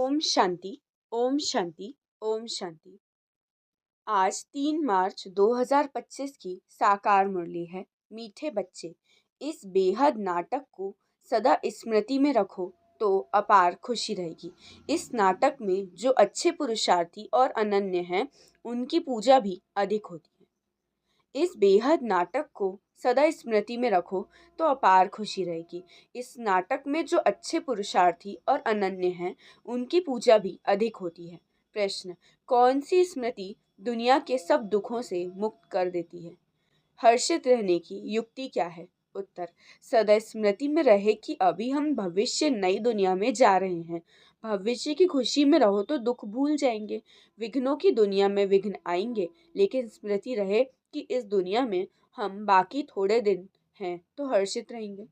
ओम शांति। ओम शांति। ओम शांति। आज 3 मार्च 2025 की साकार मुरली है। मीठे बच्चे, इस बेहद नाटक को सदा स्मृति में रखो तो अपार खुशी रहेगी। इस नाटक में जो अच्छे पुरुषार्थी और अनन्य हैं उनकी पूजा भी अधिक होती है। इस बेहद नाटक को सदा स्मृति में रखो तो अपार खुशी रहेगी। इस नाटक में जो अच्छे पुरुषार्थी और अनन्य हैं उनकी पूजा भी अधिक होती है। प्रश्न, कौन सी स्मृति दुनिया के सब दुखों से मुक्त कर देती है? हर्षित रहने की युक्ति क्या है? उत्तर, सदा स्मृति में रहे कि अभी हम भविष्य नई दुनिया में जा रहे हैं। भविष्य की खुशी में रहो तो दुख भूल जाएंगे। विघ्नों की दुनिया में विघ्न आएंगे, लेकिन स्मृति रहे कि इस दुनिया में हम बाकी थोड़े दिन हैं तो हर्षित रहेंगे।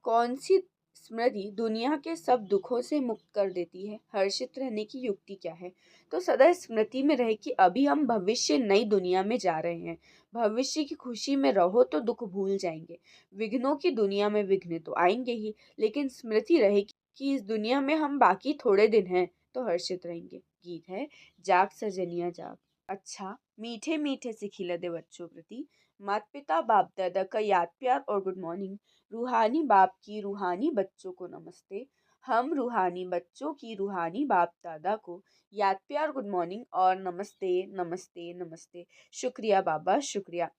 कौन सी स्मृति दुनिया के सब दुखों से मुक्त कर देती है? हर्षित रहने की युक्ति क्या है? तो सदा स्मृति में रहे कि अभी हम भविष्य नई दुनिया में जा रहे हैं। भविष्य की खुशी में रहो तो दुख भूल जाएंगे। विघ्नों की दुनिया में विघ्न तो आएंगे ही, लेकिन स्मृति रहे कि इस दुनिया में हम बाकी थोड़े दिन हैं तो हर्षित रहेंगे। गीत है, जाग सजनिया जाग। अच्छा, मीठे मीठे से खिलते बच्चों प्रति माता पिता बाप दादा का याद प्यार और गुड मॉर्निंग। रूहानी बाप की रूहानी बच्चों को नमस्ते। हम रूहानी बच्चों की रूहानी बाप दादा को याद प्यार गुड मॉर्निंग और नमस्ते नमस्ते नमस्ते। शुक्रिया बाबा, शुक्रिया।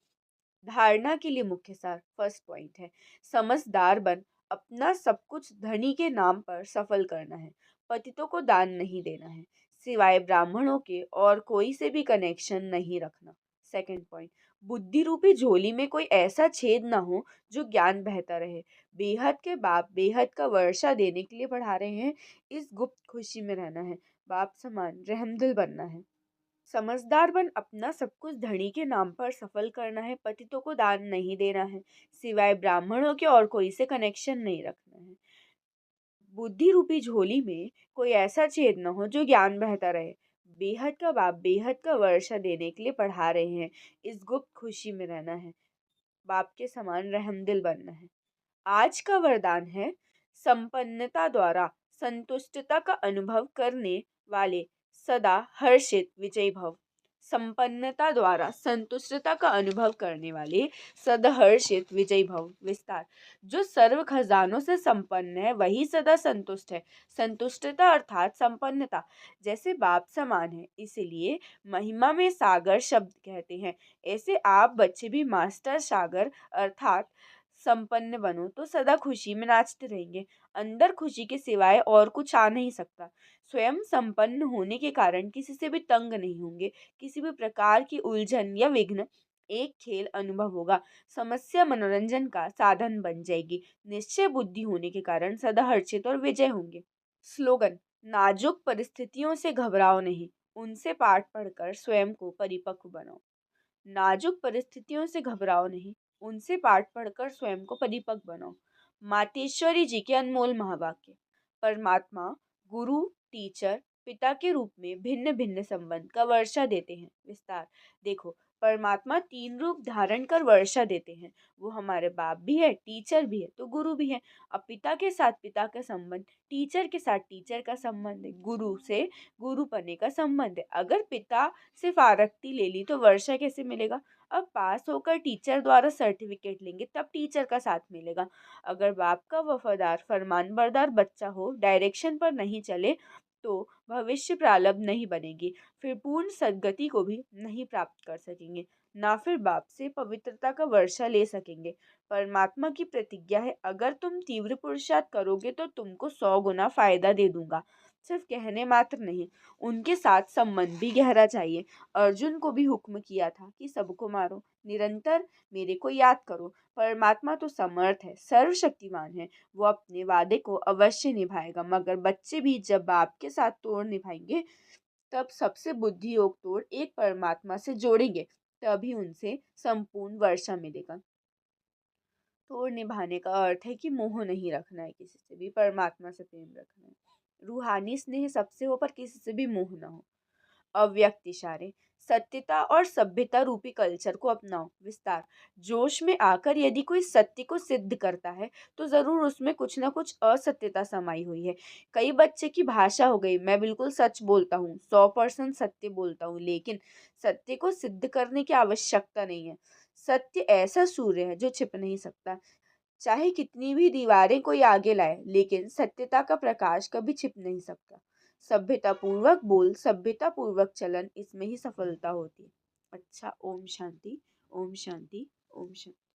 धारणा के लिए मुख्य सार फर्स्ट पॉइंट है, समझदार बन अपना सब कुछ धनी के नाम पर सफल करना है। पतितों को दान नहीं देना है, सिवाय ब्राह्मणों के और कोई से भी कनेक्शन नहीं रखना। सेकंड पॉइंट, बुद्धि रूपी झोली में कोई ऐसा छेद ना हो जो ज्ञान बहता रहे। बेहद के बाप बेहद का वर्षा देने के लिए पढ़ा रहे हैं। इस गुप्त खुशी में रहना है, बाप समान रहमदिल बनना है। समझदार बन अपना सब कुछ धनी के नाम पर सफल करना है। पतितों को दान नहीं देना है, सिवाय ब्राह्मणों के और कोई से कनेक्शन नहीं रखना है। बुद्धि रूपी झोली में कोई ऐसा छेद न हो जो ज्ञान बहता रहे। बेहद का बाप बेहद का वर्षा देने के लिए पढ़ा रहे हैं। इस गुप्त खुशी में रहना है, बाप के समान रहमदिल बनना है। आज का वरदान है, संपन्नता द्वारा संतुष्टता का अनुभव करने वाले सदा हर्षित विजयी भव। संपन्नता द्वारा संतुष्टता का अनुभव करने वाले सदा हर्षित विजयी भव। विस्तार, जो सर्व खजानों से संपन्न है वही सदा संतुष्ट है। संतुष्टता अर्थात संपन्नता जैसे बाप समान है, इसलिए महिमा में सागर शब्द कहते हैं। ऐसे आप बच्चे भी मास्टर सागर अर्थात संपन्न बनो तो सदा खुशी में नाचते रहेंगे। अंदर खुशी के सिवाय और कुछ आ नहीं सकता। स्वयं संपन्न होने के कारण किसी से भी तंग नहीं होंगे। किसी भी प्रकार की उलझन या विघ्न एक खेल अनुभव होगा। समस्या मनोरंजन का साधन बन जाएगी। निश्चय बुद्धि होने के कारण सदा हर्षित और विजय होंगे। स्लोगन, नाजुक परिस्थितियों से घबराओ नहीं, उनसे पाठ पढ़कर स्वयं को परिपक्व बनाओ। नाजुक परिस्थितियों से घबराओ नहीं, उनसे पाठ पढ़कर स्वयं को परिपक्व बनाओ। मातेश्वरी जी के अनमोल महावाक्य। परमात्मा गुरु, टीचर, पिता के रूप में भिन्न भिन्न संबंध का वर्षा देते हैं। विस्तार, देखो, परमात्मा 3 रूप धारण कर वर्षा देते हैं। वो हमारे बाप भी है, टीचर भी है, तो गुरु भी है। अब पिता के साथ पिता का संबंध, टीचर के साथ टीचर का संबंध है, गुरु से गुरु पने का संबंध है। अगर पिता सिर्फ आरक्ति ले ली तो वर्षा कैसे मिलेगा? अब पास होकर टीचर द्वारा सर्टिफिकेट लेंगे तब टीचर का साथ मिलेगा। अगर बाप का वफादार फरमानबरदार बच्चा हो, डायरेक्शन पर नहीं चले तो भविष्य प्रारब्ध नहीं बनेगी, फिर पूर्ण सद्गति को भी नहीं प्राप्त कर सकेंगे, ना फिर बाप से पवित्रता का वर्षा ले सकेंगे। परमात्मा की प्रतिज्ञा है, अगर तुम तीव्र पुरुषार्थ करोगे तो तुमको 100 गुना फायदा दे दूंगा। सिर्फ कहने मात्र नहीं, उनके साथ संबंध भी गहरा चाहिए। अर्जुन को भी हुक्म किया था कि सबको मारो, निरंतर मेरे को याद करो। परमात्मा तो समर्थ है, सर्वशक्तिमान है, वो अपने वादे को अवश्य निभाएगा। मगर बच्चे भी जब बाप के साथ तोड़ निभाएंगे तब सबसे बुद्धि योग तोड़ एक परमात्मा से जोड़ेंगे, तभी उनसे संपूर्ण वर्षा मिलेगा। तोड़ निभाने का अर्थ है कि मोह नहीं रखना है, किसी से भी परमात्मा से प्रेम रखना है। रूहानी स्नेह सबसे हो पर किसी से भी मोह ना हो। अव्यक्त इशारे। सत्यता और सभ्यता रूपी कल्चर को अपनाओ। विस्तार। जोश में आकर यदि कोई सत्य को सिद्ध करता है तो जरूर उसमें कुछ ना कुछ असत्यता समाई हुई है। कई बच्चे की भाषा हो गई, मैं बिल्कुल सच बोलता हूँ, 100% सत्य बोलता हूँ, लेकिन सत्य को सिद्ध करने की आवश्यकता नहीं है। सत्य ऐसा सूर्य है जो छिप नहीं सकता, चाहे कितनी भी दीवारें कोई आगे लाए, लेकिन सत्यता का प्रकाश कभी छिप नहीं सकता। सभ्यता पूर्वक बोल, सभ्यता पूर्वक चलन, इसमें ही सफलता होती है। अच्छा, ओम शांति। ओम शांति। ओम शांति।